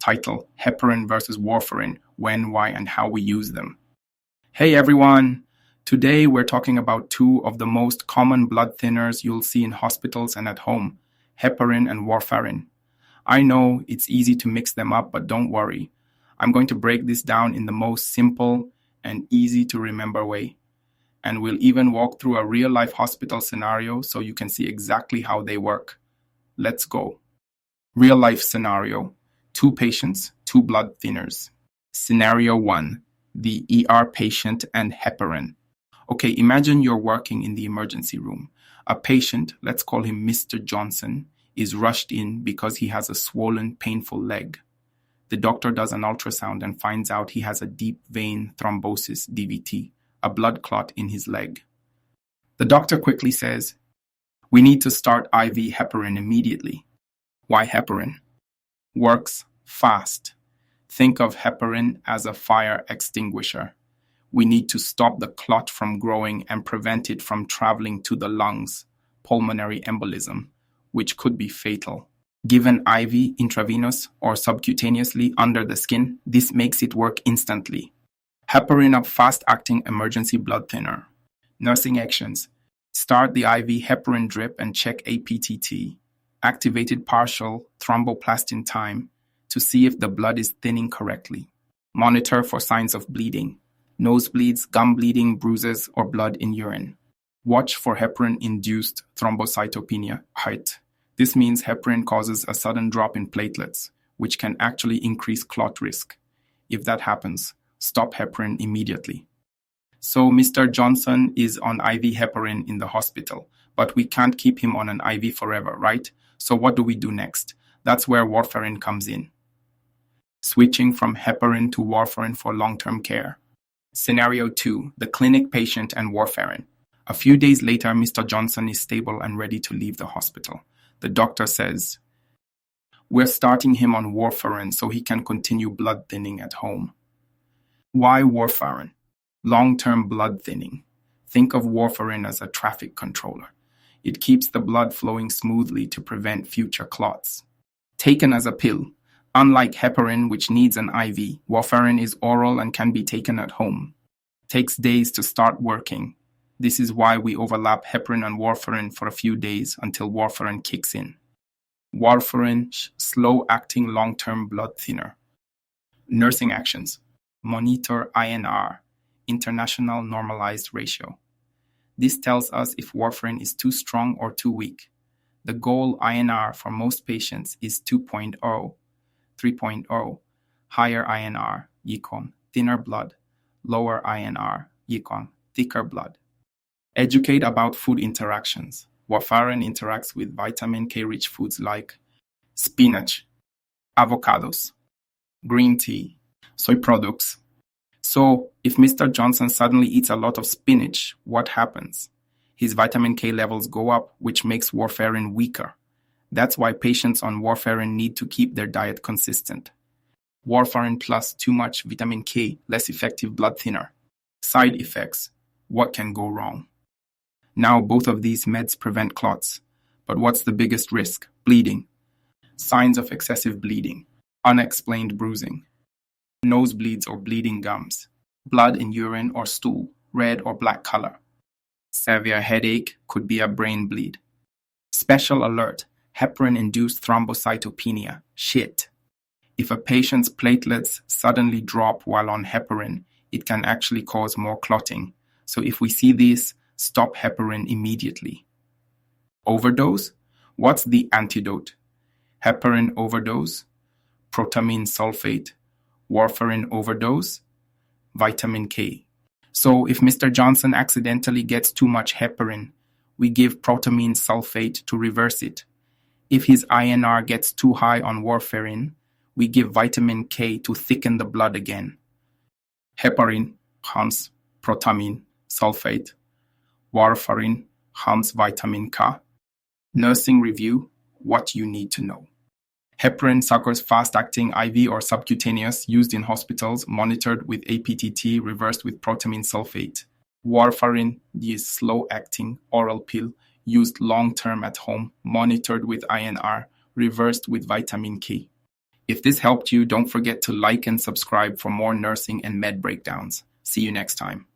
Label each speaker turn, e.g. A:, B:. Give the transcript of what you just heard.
A: title, Heparin versus Warfarin, when, why, and how we use them. Hey everyone! Today we're talking about two of the most common blood thinners you'll see in hospitals and at home, heparin and warfarin. I know it's easy to mix them up, but don't worry. I'm going to break this down in the most simple and easy to remember way. And we'll even walk through a real-life hospital scenario so you can see exactly how they work. Let's go. Real-life scenario. 2 patients, 2 blood thinners. Scenario 1. The ER patient and heparin. Okay, imagine you're working in the emergency room. A patient, let's call him Mr. Johnson, is rushed in because he has a swollen, painful leg. The doctor does an ultrasound and finds out he has a deep vein thrombosis, DVT, a blood clot in his leg. The doctor quickly says, "We need to start IV heparin immediately." Why heparin? Works fast. Think of heparin as a fire extinguisher. We need to stop the clot from growing and prevent it from traveling to the lungs, pulmonary embolism, which could be fatal. Given IV, intravenous, or subcutaneously under the skin, this makes it work instantly. Heparin, a fast-acting emergency blood thinner. Nursing actions. Start the IV heparin drip and check APTT, activated partial thromboplastin time, to see if the blood is thinning correctly. Monitor for signs of bleeding. Nosebleeds, gum bleeding, bruises, or blood in urine. Watch for heparin-induced thrombocytopenia, HIT. This means heparin causes a sudden drop in platelets, which can actually increase clot risk. If that happens, stop heparin immediately. So Mr. Johnson is on IV heparin in the hospital, but we can't keep him on an IV forever, right? So what do we do next? That's where warfarin comes in. Switching from heparin to warfarin for long-term care. Scenario 2. The clinic patient and warfarin. A few days later, Mr. Johnson is stable and ready to leave the hospital. The doctor says, "We're starting him on warfarin so he can continue blood thinning at home." Why warfarin? Long-term blood thinning. Think of warfarin as a traffic controller. It keeps the blood flowing smoothly to prevent future clots. Taken as a pill. Unlike heparin, which needs an IV, warfarin is oral and can be taken at home. Takes days to start working. This is why we overlap heparin and warfarin for a few days until warfarin kicks in. Warfarin, slow-acting long-term blood thinner. Nursing actions. Monitor INR, International Normalized Ratio. This tells us if warfarin is too strong or too weak. The goal INR for most patients is 2.0, 3.0, higher INR, Ycon, thinner blood, lower INR, Ycon, thicker blood. Educate about food interactions. Warfarin interacts with vitamin K-rich foods like spinach, avocados, green tea, soy products. So, if Mr. Johnson suddenly eats a lot of spinach, what happens? His vitamin K levels go up, which makes warfarin weaker. That's why patients on warfarin need to keep their diet consistent. Warfarin plus too much vitamin K, less effective blood thinner. Side effects. What can go wrong? Now both of these meds prevent clots. But what's the biggest risk? Bleeding. Signs of excessive bleeding. Unexplained bruising. Nosebleeds or bleeding gums. Blood in urine or stool, red or black color. Severe headache, could be a brain bleed. Special alert. Heparin-induced thrombocytopenia, SHIT. If a patient's platelets suddenly drop while on heparin, it can actually cause more clotting. So if we see this, stop heparin immediately. Overdose? What's the antidote? Heparin overdose, protamine sulfate, warfarin overdose, vitamin K. So if Mr. Johnson accidentally gets too much heparin, we give protamine sulfate to reverse it. If his INR gets too high on warfarin, we give vitamin K to thicken the blood again. Heparin harms protamine sulfate. Warfarin harms vitamin K. Nursing review, what you need to know. Heparin suckers fast-acting IV or subcutaneous used in hospitals, monitored with APTT, reversed with protamine sulfate. Warfarin is slow-acting oral pill used long-term at home, monitored with INR, reversed with vitamin K. If this helped you, don't forget to like and subscribe for more nursing and med breakdowns. See you next time.